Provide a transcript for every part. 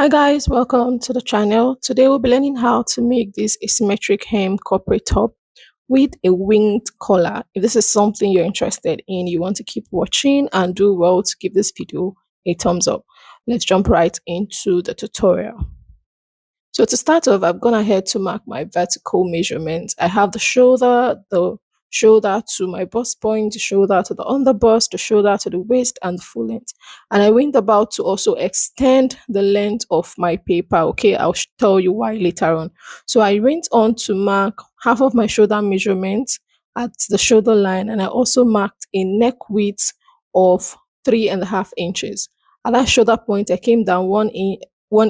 Hi guys, welcome to the channel. Today we'll be learning how to make this asymmetric hem corporate top with a winged collar. If this is something you're interested in, you want to keep watching and do well to give this video a thumbs up. Let's jump right into the tutorial. So to start off, I've gone ahead to mark my vertical measurements. I have the shoulder to my bust point, the shoulder to the underbust, the shoulder to the waist, and the full length. And I went about to also extend the length of my paper. Okay, I'll tell you why later on. So I went on to mark half of my shoulder measurement at the shoulder line, and I also marked a neck width of 3.5 inches. At that shoulder point, I came down 1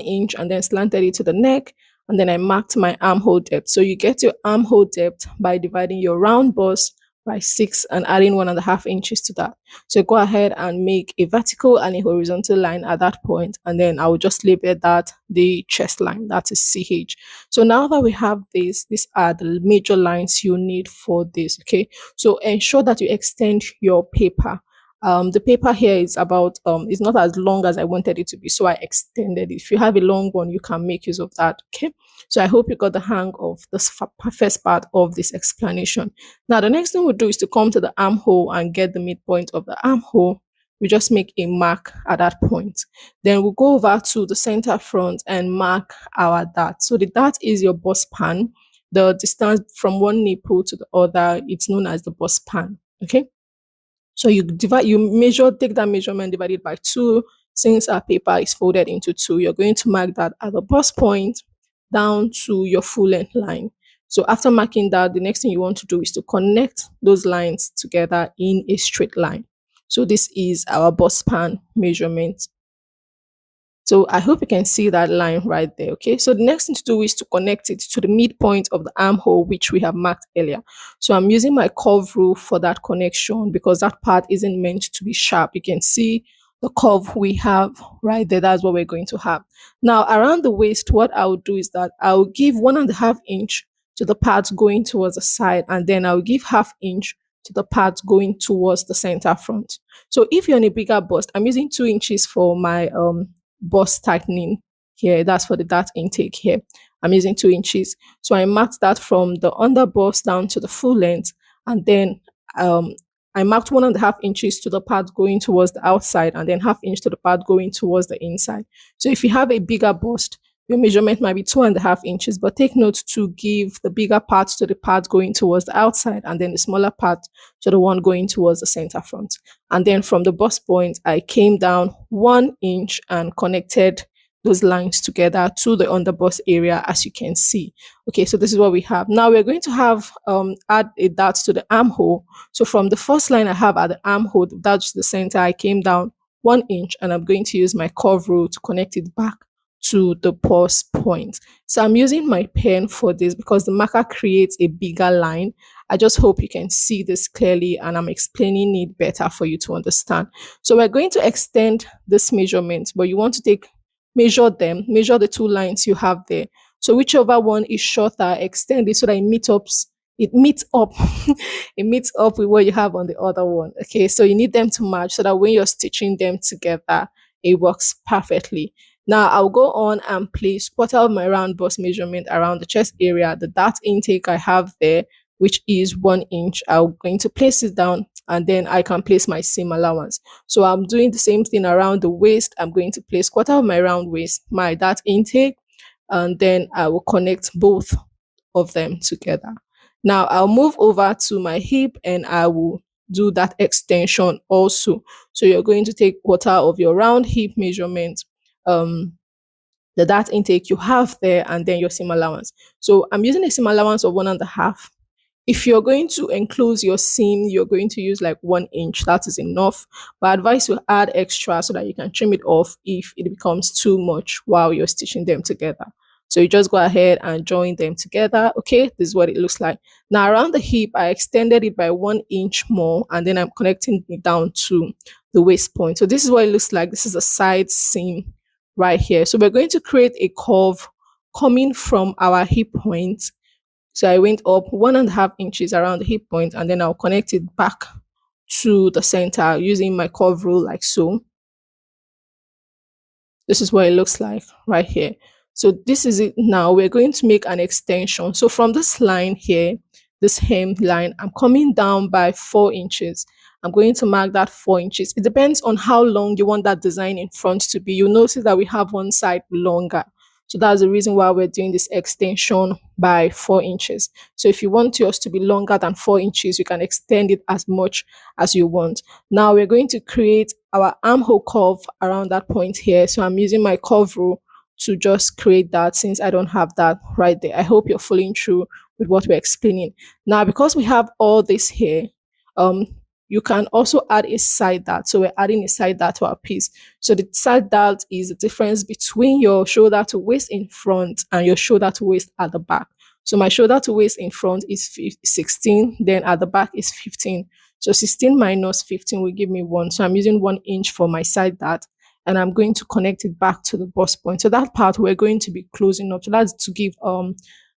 inch and then slanted it to the neck, and then I marked my armhole depth. So you get your armhole depth by dividing your round bust by 6 and adding 1.5 inches to that. So go ahead and make a vertical and a horizontal line at that point, and then I will just label that the chest line, that is CH. So now that we have this, these are the major lines you need for this. Okay, so ensure that you extend your paper. The paper here is about it's not as long as I wanted it to be, so I extended it. If you have a long one, you can make use of that. Okay, so I hope you got the hang of this first part of this explanation. Now the next thing we'll do is to come to the armhole and get the midpoint of the armhole. We just make a mark at that point. Then we'll go over to the center front and mark our dart. So the dart is your bust pan. The distance from one nipple to the other, it's known as the bust pan. Okay, so take that measurement, divide it by 2. Since our paper is folded into 2, you're going to mark that at the bust point down to your full length line. So after marking that, the next thing you want to do is to connect those lines together in a straight line. So this is our bust span measurement. So I hope you can see that line right there. Okay, so the next thing to do is to connect it to the midpoint of the armhole, which we have marked earlier. So I'm using my curve rule for that connection because that part isn't meant to be sharp. You can see the curve we have right there. That's what we're going to have. Now around the waist, what I'll do is that I'll give 1.5 inch to the part going towards the side, and then I'll give 0.5 inch to the part going towards the center front. So if you're on a bigger bust, I'm using 2 inches for my bust tightening here. That's for the dart intake here. I'm using 2 inches. So I marked that from the under bust down to the full length, and then I marked 1.5 inches to the part going towards the outside, and then 0.5 inch to the part going towards the inside. So if you have a bigger bust, your measurement might be 2.5 inches, but take note to give the bigger part to the part going towards the outside, and then the smaller part to the one going towards the center front. And then from the bust point, I came down 1 inch and connected those lines together to the underbust area, as you can see. Okay, so this is what we have. Now we're going to have add a dart to the armhole. So from the first line I have at the armhole, that's the center, I came down 1 inch, and I'm going to use my curve rule to connect it back to the pause point. So I'm using my pen for this because the marker creates a bigger line. I just hope you can see this clearly, and I'm explaining it better for you to understand. So we're going to extend this measurement, but you want to measure the 2 lines you have there. So whichever one is shorter, extend it so that it meets up it meets up with what you have on the other one. Okay, so you need them to match so that when you're stitching them together, it works perfectly. Now I'll go on and place quarter of my round bust measurement around the chest area. The dart intake I have there, which is 1 inch, I'm going to place it down, and then I can place my seam allowance. So I'm doing the same thing around the waist. I'm going to place quarter of my round waist, my dart intake, and then I will connect both of them together. Now I'll move over to my hip and I will do that extension also. So you're going to take quarter of your round hip measurement, um the dart intake you have there, and then your seam allowance. So I'm using a seam allowance of 1.5. If you're going to enclose your seam, you're going to use like 1 inch. That is enough. But I advise you add extra so that you can trim it off if it becomes too much while you're stitching them together. So you just go ahead and join them together. Okay, this is what it looks like. Now around the hip, I extended it by 1 inch more, and then I'm connecting it down to the waist point. So this is what it looks like. This is a side seam right here. So we're going to create a curve coming from our hip point. So I went up 1.5 inches around the hip point, and then I'll connect it back to the center using my curve rule like so. This is what it looks like right here. So this is it now. We're going to make an extension. So from this line here, this hem line, I'm coming down by 4 inches. I'm going to mark that 4 inches. It depends on how long you want that design in front to be. You'll notice that we have one side longer. So that's the reason why we're doing this extension by 4 inches. So if you want yours to be longer than 4 inches, you can extend it as much as you want. Now we're going to create our armhole curve around that point here. So I'm using my curve rule to just create that since I don't have that right there. I hope you're following through with what we're explaining. Now, because we have all this here, um, you can also add a side dart. So we're adding a side dart to our piece. So the side dart is the difference between your shoulder to waist in front and your shoulder to waist at the back. So my shoulder to waist in front is 16, then at the back is 15. So 16 minus 15 will give me 1. So I'm using 1 inch for my side dart, and I'm going to connect it back to the bust point. So that part we're going to be closing up. So that's to give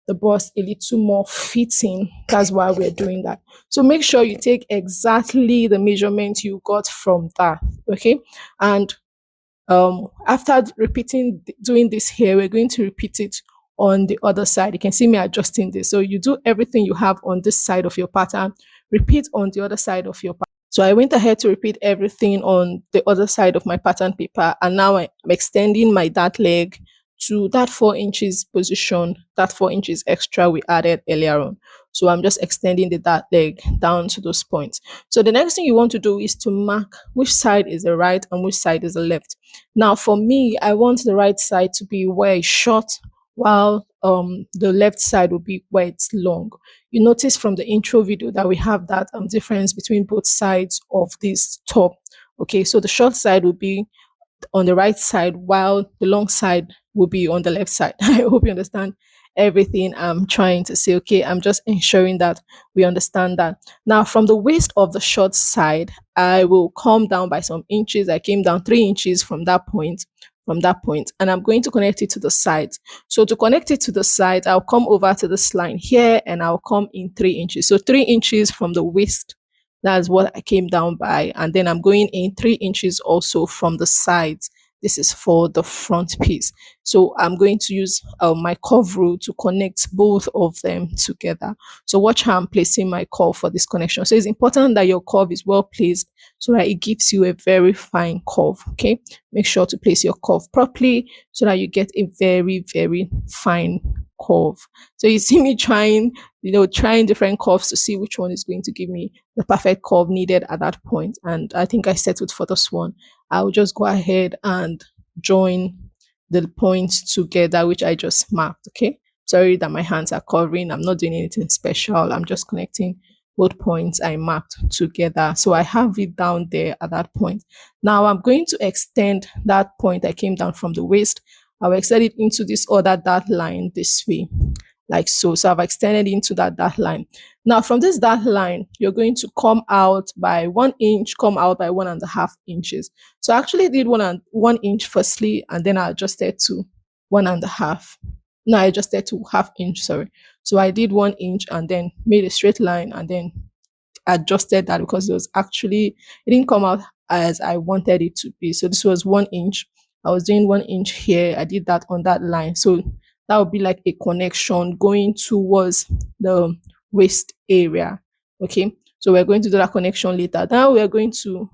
the bust a little more fitting. That's why we're doing that. So make sure you take exactly the measurement you got from that. Okay. And after repeating doing this here, we're going to repeat it on the other side. You can see me adjusting this. So you do everything you have on this side of your pattern, repeat on the other side of your pattern. So I went ahead to repeat everything on the other side of my pattern paper, and now I'm extending my dart leg to that 4 inches position, that 4 inches extra we added earlier on. So I'm just extending the dart leg down to those points. So the next thing you want to do is to mark which side is the right and which side is the left. Now for me, I want the right side to be where it's short, while the left side will be where it's long. You notice from the intro video that we have that difference between both sides of this top. Okay, so the short side will be on the right side while the long side will be on the left side. I hope you understand everything I'm trying to say. Okay, I'm just ensuring that we understand that. Now, from the waist of the short side, I will come down by some inches. I came down 3 inches from that point, and I'm going to connect it to the sides. So to connect it to the sides, I'll come over to this line here and I'll come in 3 inches. So 3 inches from the waist, that's what I came down by. And then I'm going in 3 inches also from the sides. This is for the front piece. So I'm going to use my curve rule to connect both of them together. So watch how I'm placing my curve for this connection. So it's important that your curve is well placed so that it gives you a very fine curve. Okay. Make sure to place your curve properly so that you get a very, very fine curve. So you see me trying different curves to see which one is going to give me the perfect curve needed at that point. And I think I settled for this one. I'll just go ahead and join the points together, which I just marked. Okay. Sorry that my hands are covering. I'm not doing anything special. I'm just connecting both points I marked together. So I have it down there at that point. Now I'm going to extend that point I came down from the waist. I'll extend it into this other dart line this way, like so. So I've extended into that dart line. Now from this dart line, you're going to come out by 1 inch, come out by 1.5 inches. So I actually did 1 inch firstly, and then I adjusted to 1.5. No, I adjusted to half inch, sorry. So I did 1 inch and then made a straight line and then adjusted that because it didn't come out as I wanted it to be. So this was 1 inch. I was doing 1 inch here. I did that on that line. So that would be like a connection going towards the waist area. Okay. So we're going to do that connection later. Now we're going to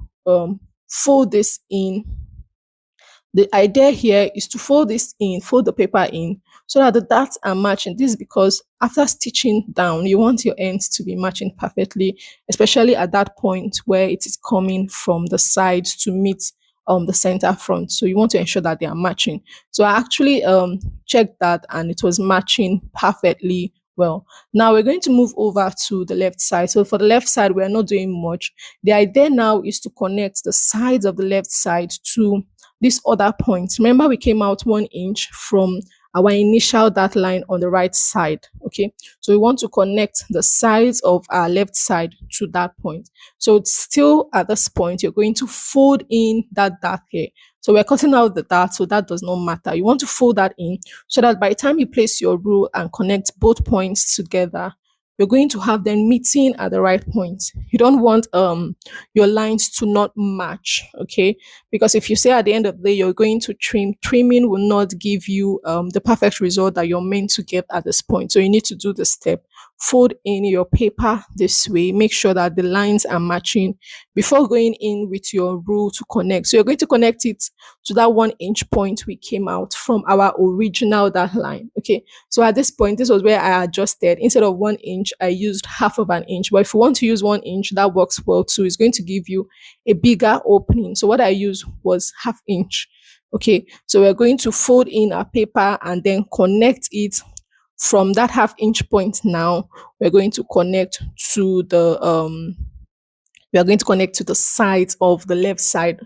fold this in. The idea here is to fold the paper in so that the darts are matching. This is because after stitching down, you want your ends to be matching perfectly, especially at that point where it is coming from the sides to meet the center front. So you want to ensure that they are matching. So I actually checked that and it was matching perfectly well. Now we're going to move over to the left side. So for the left side, we're not doing much. The idea now is to connect the sides of the left side to this other point. Remember, we came out 1 inch from our initial dart line on the right side. Okay, so we want to connect the sides of our left side to that point. So it's still at this point, you're going to fold in that dart here. So we're cutting out the dart, so that does not matter. You want to fold that in so that by the time you place your rule and connect both points together, you're going to have them meeting at the right point. You don't want your lines to not match, okay? Because if you say at the end of the day you're going to trim, trimming will not give you the perfect result that you're meant to get at this point. So you need to do the step. Fold in your paper this way. Make sure that the lines are matching before going in with your rule to connect. So you're going to connect it to that 1 inch point we came out from our original that line. Okay. So at this point, this was where I adjusted. Instead of 1 inch, I used half of an inch. But if you want to use 1 inch, that works well too. It's going to give you a bigger opening. So what I used was half inch. Okay. So we're going to fold in our paper and then connect it from that half-inch point. Now we're going to connect to the we are going to connect to the sides of the left side.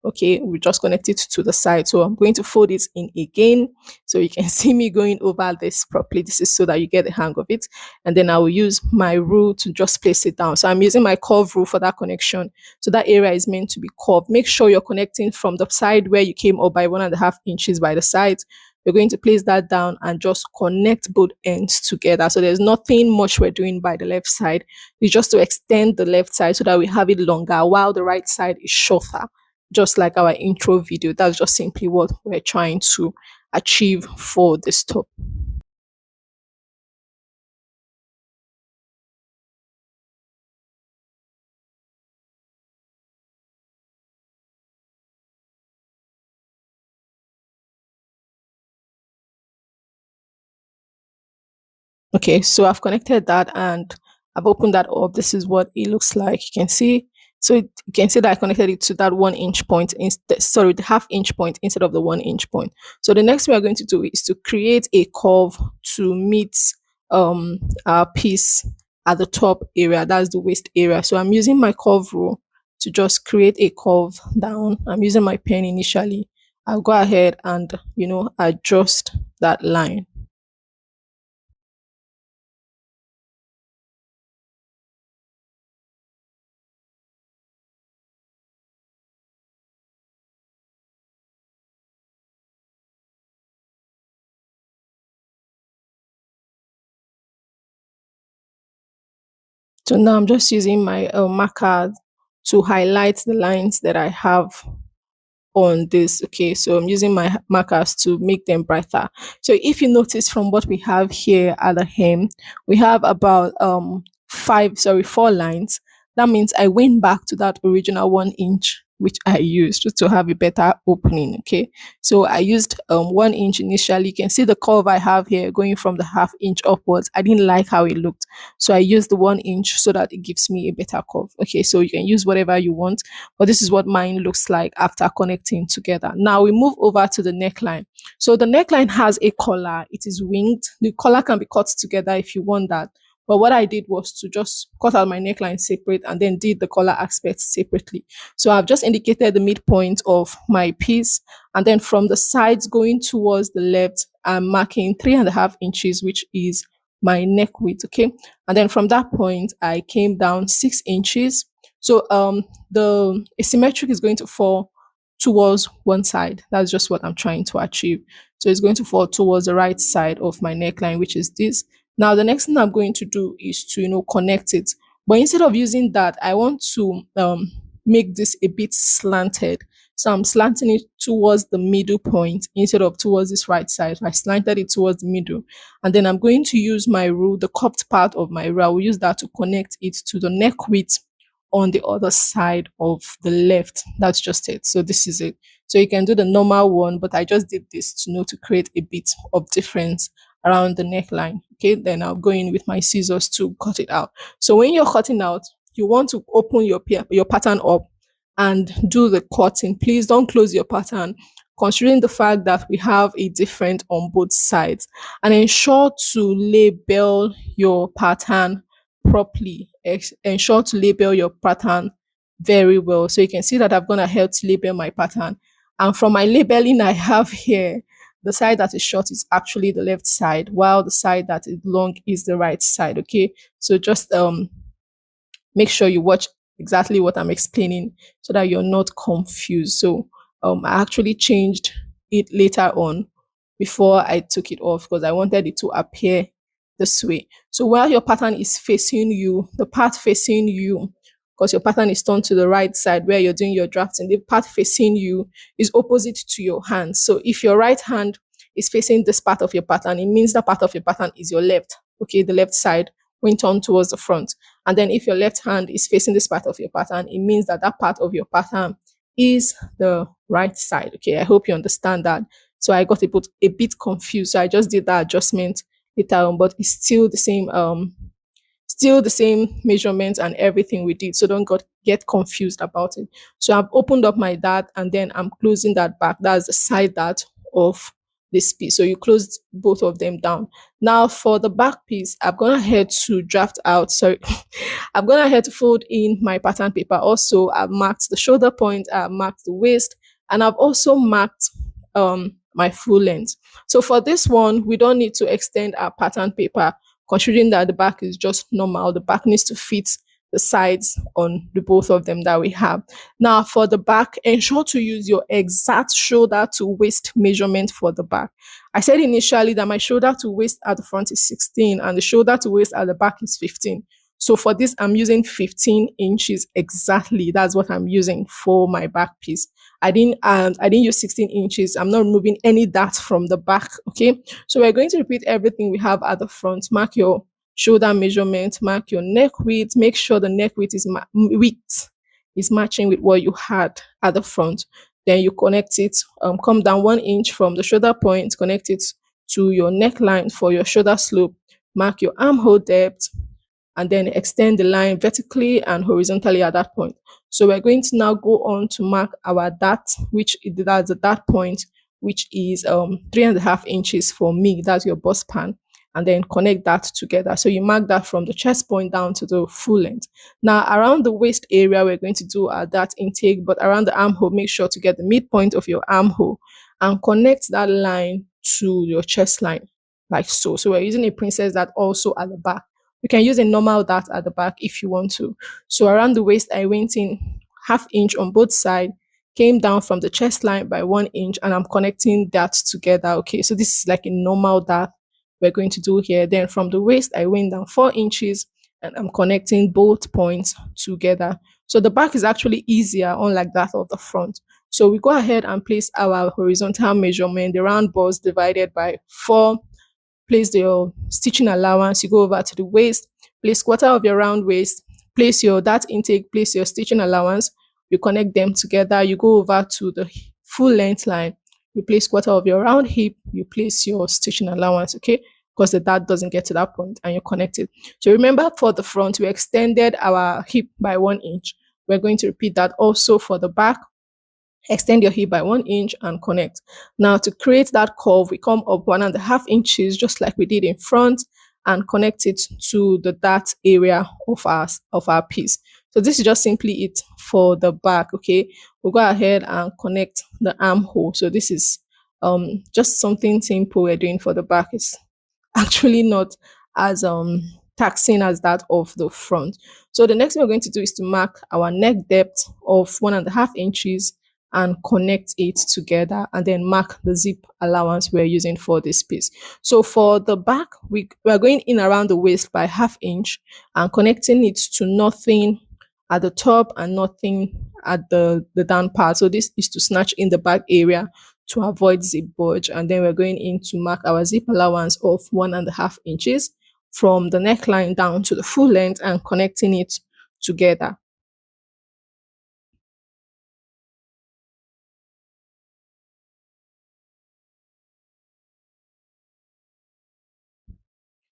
Okay, we just connect it to the side. So I'm going to fold it in again so you can see me going over this properly. This is so that you get the hang of it. And then I will use my rule to just place it down. So I'm using my curve rule for that connection. So that area is meant to be curved. Make sure you're connecting from the side where you came up by 1.5 inches by the sides. You're going to place that down and just connect both ends together. So there's nothing much we're doing by the left side. It's just to extend the left side so that we have it longer while the right side is shorter, just like our intro video. That's just simply what we're trying to achieve for this top. Okay, so I've connected that and I've opened that up. This is what it looks like. You can see. So you can see that I connected it to that 1 inch point instead, sorry, the half-inch point instead of the 1 inch point. So the next thing we're going to do is to create a curve to meet our piece at the top area. That's the waist area. So I'm using my curve rule to just create a curve down. I'm using my pen initially. I'll go ahead and adjust that line. So now I'm just using my marker to highlight the lines that I have on this. Okay, so I'm using my markers to make them brighter. So if you notice from what we have here at the hem, we have about four lines. That means I went back to that original 1 inch which I used to have a better opening. Okay, so I used 1 inch initially. You can see the curve I have here going from the half-inch upwards. I didn't like how it looked, so I used the 1 inch so that it gives me a better curve. Okay, so you can use whatever you want, but this is what mine looks like after connecting together. Now we move over to the neckline. So the neckline has a collar. It is winged. The collar can be cut together if you want that. But what I did was to just cut out my neckline separate and then did the collar aspects separately. So I've just indicated the midpoint of my piece. And then from the sides going towards the left, I'm marking 3.5 inches, which is my neck width. Okay. And then from that point, I came down 6 inches. So the asymmetric is going to fall towards one side. That's just what I'm trying to achieve. So it's going to fall towards the right side of my neckline, which is this. Now the next thing I'm going to do is to connect it. But instead of using that, I want to make this a bit slanted. So I'm slanting it towards the middle point instead of towards this right side. I slanted it towards the middle. And then I'm going to use my rule, the cupped part of my rule. I will use that to connect it to the neck width on the other side of the left. That's just it. So this is it. So you can do the normal one, but I just did this to create a bit of difference around the neckline. Okay, then I'll go in with my scissors to cut it out. So when you're cutting out, you want to open your pattern up and do the cutting. Please don't close your pattern, considering the fact that we have a different on both sides, and ensure to label your pattern properly. Ensure to label your pattern very well. So you can see that I've gone ahead to label my pattern. And from my labeling I have here, the side that is short is actually the left side, while the side that is long is the right side. Okay. So just make sure you watch exactly what I'm explaining so that you're not confused. So I actually changed it later on before I took it off because I wanted it to appear this way. So while your pattern is facing you, the part facing you, because your pattern is turned to the right side where you're doing your drafting, the part facing you is opposite to your hand. So if your right hand is facing this part of your pattern, it means that part of your pattern is your left, okay, the left side when turned towards the front. And then if your left hand is facing this part of your pattern, it means that that part of your pattern is the right side. Okay, I hope you understand that. So I got a bit confused. So I just did that adjustment later on, but it's still the same measurements and everything we did. So don't get confused about it. So I've opened up my dart and then I'm closing that back. That's the side dart of this piece. So you closed both of them down. Now for the back piece, I've gone ahead to draft out, sorry, I've gone ahead to fold in my pattern paper. Also, I've marked the shoulder point, I've marked the waist, and I've also marked my full length. So for this one, we don't need to extend our pattern paper, considering that the back is just normal. The back needs to fit the sides on the both of them that we have. Now for the back, ensure to use your exact shoulder to waist measurement for the back. I said initially that my shoulder to waist at the front is 16 and the shoulder to waist at the back is 15. So for this, I'm using 15 inches exactly. That's what I'm using for my back piece. I didn't use 16 inches. I'm not removing any dart from the back. Okay. So we're going to repeat everything we have at the front. Mark your shoulder measurement, mark your neck width, make sure the neck width is matching with what you had at the front. Then you connect it, come down 1 inch from the shoulder point, connect it to your neckline for your shoulder slope, mark your armhole depth, and then extend the line vertically and horizontally at that point. So we're going to now go on to mark our dart, that's the dart point, which is 3.5 inches for me. That's your bust pan, and then connect that together. So you mark that from the chest point down to the full length. Now around the waist area, we're going to do our dart intake, but around the armhole, make sure to get the midpoint of your armhole and connect that line to your chest line, like so. So we're using a princess dart also at the back. You can use a normal dart at the back if you want to. So around the waist, I went in 1/2 inch on both sides, came down from the chest line by 1 inch, and I'm connecting that together. Okay, so this is like a normal dart we're going to do here. Then from the waist, I went down 4 inches and I'm connecting both points together. So the back is actually easier, unlike that of the front. So we go ahead and place our horizontal measurement, the round bust divided by 4. Place your stitching allowance, you go over to the waist, place quarter of your round waist, place your dart intake, place your stitching allowance, you connect them together, you go over to the full length line, you place quarter of your round hip, you place your stitching allowance, okay, because the dart doesn't get to that point and you connect it. So remember, for the front, we extended our hip by 1 inch. We're going to repeat that also for the back. Extend your hip by 1 inch and connect. Now to create that curve, we come up 1.5 inches, just like we did in front, and connect it to the dart area of our piece. So this is just simply it for the back. Okay, we'll go ahead and connect the armhole. So this is just something simple we're doing for the back. It's actually not as taxing as that of the front. So the next thing we're going to do is to mark our neck depth of 1.5 inches and connect it together, and then mark the zip allowance we're using for this piece. So for the back, we are going in around the waist by 1/2 inch and connecting it to nothing at the top and nothing at the down part. So this is to snatch in the back area to avoid zip bulge. And then we're going in to mark our zip allowance of 1.5 inches from the neckline down to the full length and connecting it together.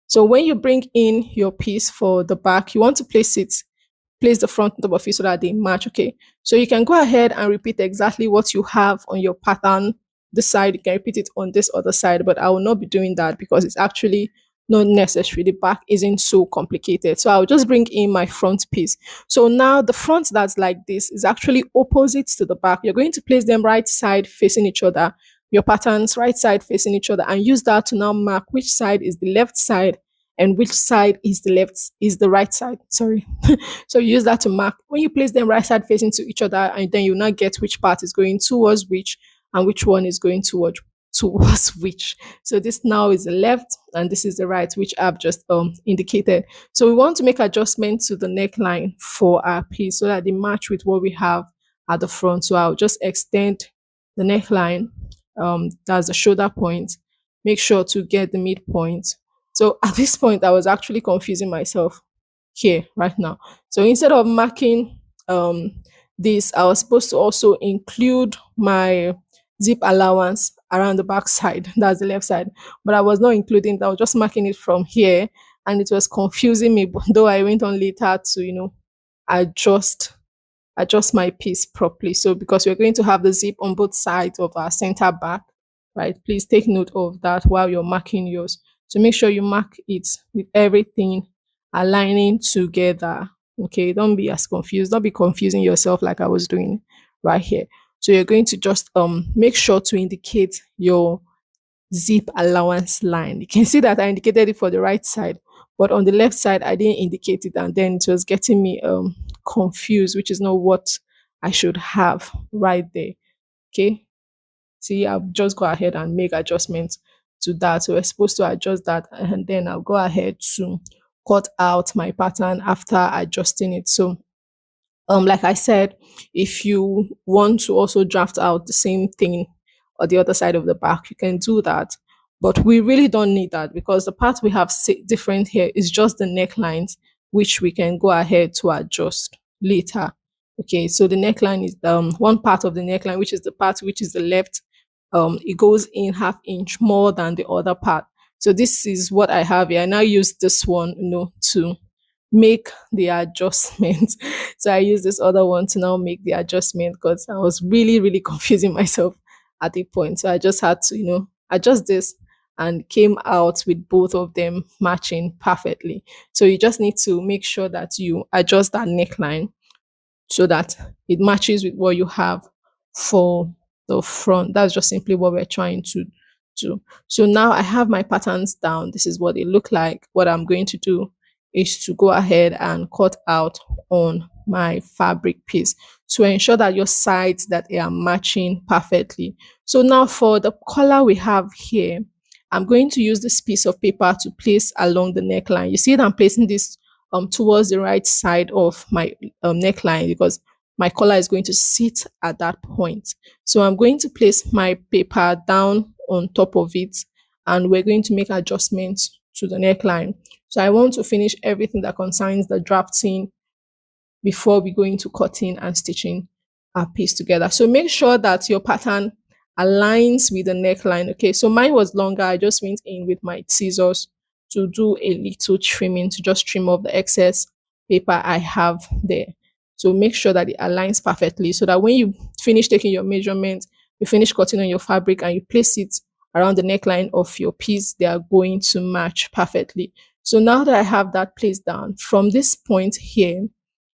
So when you bring in your piece for the back, you want to place the front on top of it so that they match. Okay, so you can go ahead and repeat exactly what you have on your pattern this side. You can repeat it on this other side, but I will not be doing that because it's actually not necessary. The back isn't so complicated, so I'll just bring in my front piece. So now the front that's like this is actually opposite to the back. You're going to place them right side facing each other, your patterns right side facing each other, and use that to now mark which side is the left side and which side is the right side. Sorry. So you use that to mark when you place them right side facing to each other, and then you now get which part is going towards which and which one is going towards which. So this now is the left and this is the right, which I've just indicated. So we want to make adjustments to the neckline for our piece so that they match with what we have at the front. So I'll just extend the neckline, that's the shoulder point. Make sure to get the midpoint. So at this point, I was actually confusing myself here right now. So instead of marking um this, I was supposed to also include my zip allowance around the back side. That's the left side. But I was not including that. I was just marking it from here and it was confusing me. But though I went on later to, adjust adjust my piece properly. So because we're going to have the zip on both sides of our center back, right? Please take note of that while you're marking yours. So make sure you mark it with everything aligning together. Okay, don't be as confused. Don't be confusing yourself like I was doing right here. So you're going to just make sure to indicate your zip allowance line. You can see that I indicated it for the right side, but on the left side, I didn't indicate it. And then it was getting me confused, which is not what I should have right there. Okay. See, I'll just go ahead and make adjustments to that. So we're supposed to adjust that. And then I'll go ahead to cut out my pattern after adjusting it. So like I said, if you want to also draft out the same thing or the other side of the back, you can do that. But we really don't need that because the part we have different here is just the necklines, which we can go ahead to adjust later. Okay, so the neckline is one part of the neckline, which is the part which is the left. It goes in half inch more than the other part. So this is what I have here. I now use this one, to make the adjustment. So I use this other one to now make the adjustment because I was really, really confusing myself at the point. So I just had to, adjust this and came out with both of them matching perfectly. So you just need to make sure that you adjust that neckline so that it matches with what you have for the front. That's just simply what we're trying to do. So now I have my patterns down. This is what they look like. What I'm going to do is to go ahead and cut out on my fabric piece to ensure that your sides that they are matching perfectly. So now for the collar we have here, I'm going to use this piece of paper to place along the neckline. You see that I'm placing this towards the right side of my neckline because my collar is going to sit at that point. So I'm going to place my paper down on top of it and we're going to make adjustments to the neckline. So I want to finish everything that concerns the drafting before we go into cutting and stitching our piece together. So make sure that your pattern aligns with the neckline. Okay, so mine was longer. I just went in with my scissors to do a little trimming to just trim off the excess paper I have there. So make sure that it aligns perfectly so that when you finish taking your measurement, you finish cutting on your fabric and you place it around the neckline of your piece, they are going to match perfectly. So now that I have that placed down, from this point here,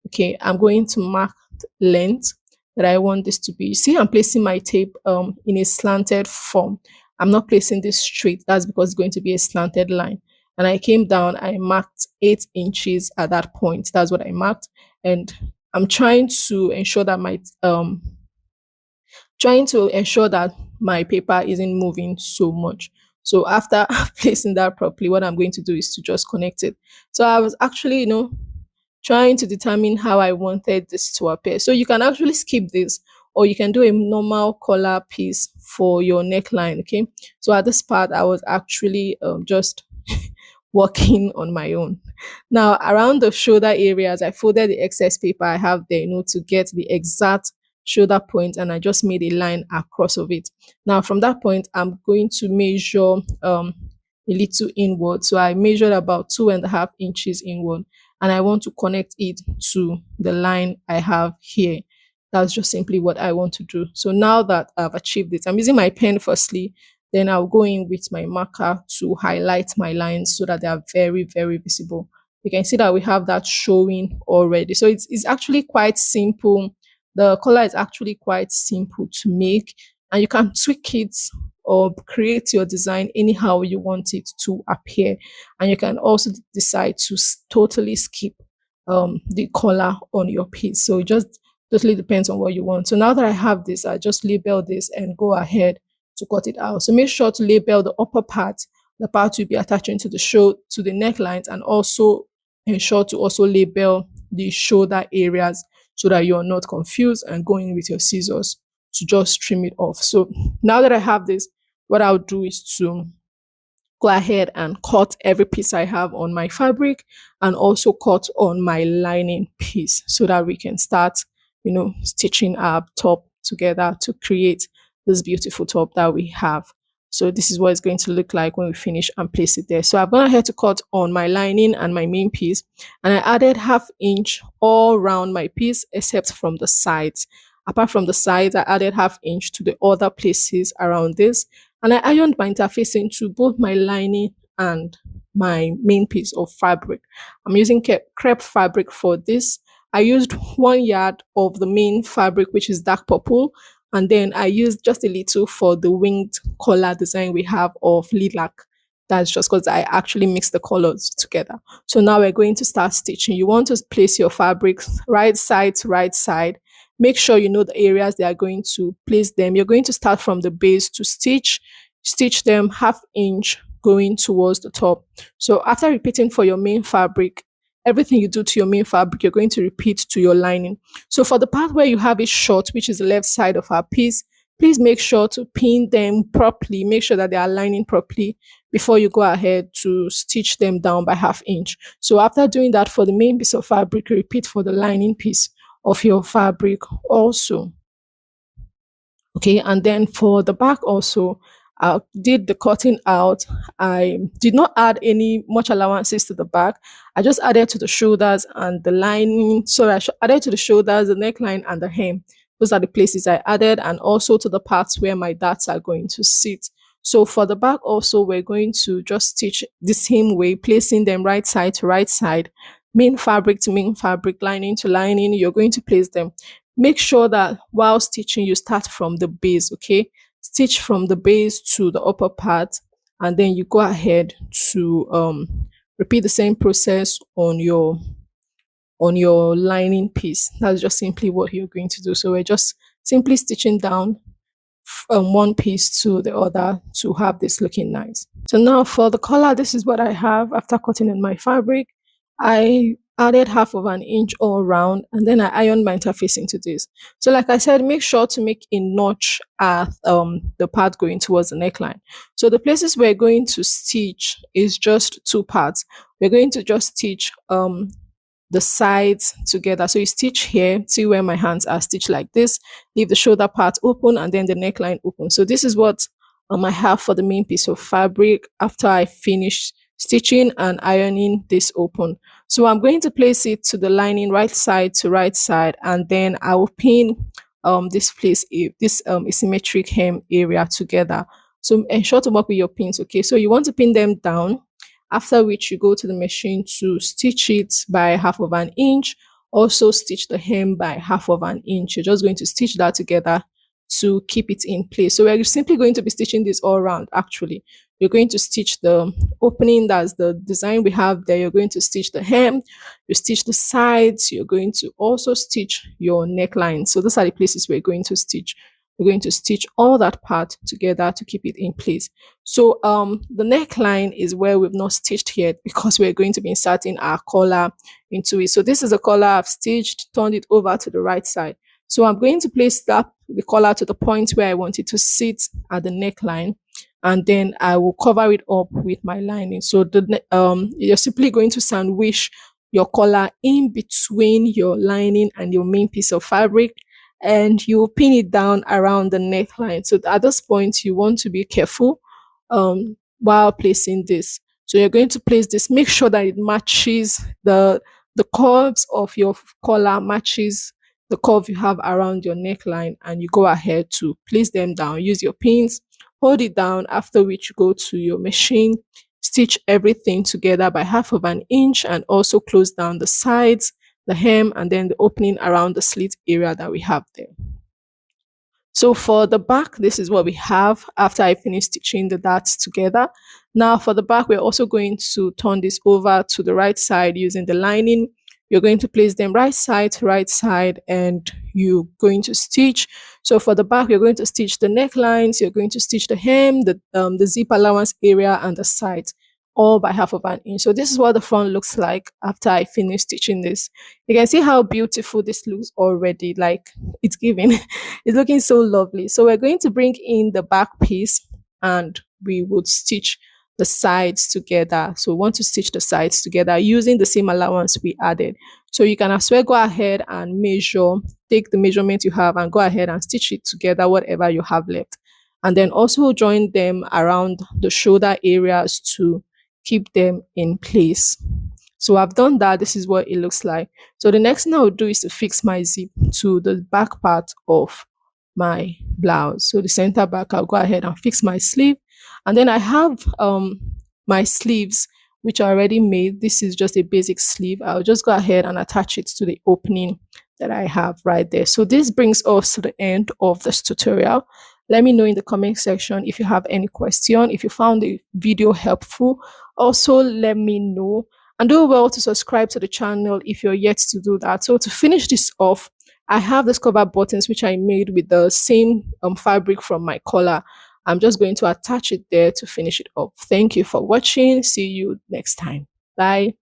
okay, I'm going to mark the length that I want this to be. You see, I'm placing my tape in a slanted form. I'm not placing this straight. That's because it's going to be a slanted line. And I came down, I marked 8 inches at that point. That's what I marked. And I'm trying to ensure that my paper isn't moving so much. So after placing that properly, what I'm going to do is to just connect it. So I was actually, trying to determine how I wanted this to appear. So you can actually skip this or you can do a normal collar piece for your neckline. Okay. So at this part, I was actually just working on my own. Now around the shoulder areas, I folded the excess paper I have there, to get the exact shoulder point and I just made a line across of it. Now from that point, I'm going to measure a little inward. So I measured about 2.5 inches inward and I want to connect it to the line I have here. That's just simply what I want to do. So now that I've achieved it, I'm using my pen firstly, then I'll go in with my marker to highlight my lines so that they are very, very visible. You can see that we have that showing already. So it's actually quite simple. The color is actually quite simple to make and you can tweak it or create your design anyhow you want it to appear. And you can also decide to totally skip the color on your piece. So it just totally depends on what you want. So now that I have this, I just label this and go ahead to cut it out. So make sure to label the upper part, the part you'll be attaching to the necklines, and also ensure to also label the shoulder areas so that you're not confused and going with your scissors to just trim it off. So now that I have this, what I'll do is to go ahead and cut every piece I have on my fabric and also cut on my lining piece so that we can start, stitching our top together to create this beautiful top that we have. So this is what it's going to look like when we finish and place it there. So I've gone ahead to cut on my lining and my main piece, and I added 1/2 inch all around my piece except from the sides. Apart from the sides, I added 1/2 inch to the other places around this, and I ironed my interfacing to both my lining and my main piece of fabric. I'm using crepe fabric for this. I used 1 yard of the main fabric, which is dark purple, and then I used just a little for the winged collar design we have of lilac. That's just because I actually mixed the colors together. So now we're going to start stitching. You want to place your fabrics right side to right side. Make sure you know the areas they are going to place them. You're going to start from the base to stitch them 1/2 inch going towards the top. So after repeating for your main fabric, everything you do to your main fabric, you're going to repeat to your lining. So for the part where you have it short, which is the left side of our piece, please make sure to pin them properly. Make sure that they are lining properly before you go ahead to stitch them down by 1/2 inch. So after doing that for the main piece of fabric, repeat for the lining piece of your fabric also. Okay, and then for the back also, I did the cutting out. I did not add any much allowances to the back. I just added to the shoulders and the lining. So added to the shoulders, the neckline, and the hem. Those are the places I added, and also to the parts where my darts are going to sit. So for the back also, we're going to just stitch the same way, placing them right side to right side, main fabric to main fabric, lining to lining. You're going to place them. Make sure that while stitching, you start from the base, okay? Stitch from the base to the upper part, and then you go ahead to repeat the same process on your lining piece. That's just simply what you're going to do. So we're just simply stitching down from one piece to the other to have this looking nice. So now for the collar, this is what I have after cutting in my fabric. I added 1/2 inch all around, and then I ironed my interfacing to this. So like I said, make sure to make a notch at the part going towards the neckline. So the places we're going to stitch is just two parts. We're going to just stitch the sides together. So you stitch here, see where my hands are stitched like this, leave the shoulder part open and then the neckline open. So this is what I have for the main piece of fabric after I finish stitching and ironing this open. So I'm going to place it to the lining right side to right side, and then I will pin this asymmetric hem area together. So ensure to work with your pins. Okay, so you want to pin them down, after which you go to the machine to stitch it by 1/2 inch. Also stitch the hem by 1/2 inch. You're just going to stitch that together to keep it in place. So we're simply going to be stitching this all around. Actually, you're going to stitch the opening, that's the design we have there. You're going to stitch the hem, you stitch the sides, you're going to also stitch your neckline. So those are the places we're going to stitch. We're going to stitch all that part together to keep it in place. So the neckline is where we've not stitched yet because we're going to be inserting our collar into it. So this is a collar I've stitched, turned it over to the right side. So I'm going to place the collar to the point where I want it to sit at the neckline, and then I will cover it up with my lining. So you're simply going to sandwich your collar in between your lining and your main piece of fabric, and you pin it down around the neckline. So at this point, you want to be careful while placing this. So you're going to place this, make sure that it matches the curves of your collar, matches the curve you have around your neckline, and you go ahead to place them down. Use your pins, hold it down, after which you go to your machine, stitch everything together by 1/2 inch, and also close down the sides, the hem, and then the opening around the slit area that we have there. So for the back, this is what we have after I finish stitching the darts together. Now for the back, we're also going to turn this over to the right side using the lining. You're going to place them right side to right side, and you're going to stitch. So for the back, you're going to stitch the necklines, you're going to stitch the hem, the zip allowance area, and the sides, all by half of an inch. So this is what the front looks like after I finish stitching this. You can see how beautiful this looks already. Like, it's giving, it's looking so lovely. So we're going to bring in the back piece, and we would stitch the sides together. So we want to stitch the sides together using the same allowance we added. So you can as well go ahead and measure, take the measurement you have and go ahead and stitch it together, whatever you have left. And then also join them around the shoulder areas to keep them in place. So I've done that. This is what it looks like. So the next thing I will do is to fix my zip to the back part of my blouse. So the center back, I'll go ahead and fix my sleeve. And then I have my sleeves, which are already made. This is just a basic sleeve. I'll just go ahead and attach it to the opening that I have right there. So this brings us to the end of this tutorial. Let me know in the comment section if you have any question, if you found the video helpful. Also, let me know. And do well to subscribe to the channel if you're yet to do that. So to finish this off, I have this cover buttons which I made with the same fabric from my collar. I'm just going to attach it there to finish it up. Thank you for watching. See you next time. Bye.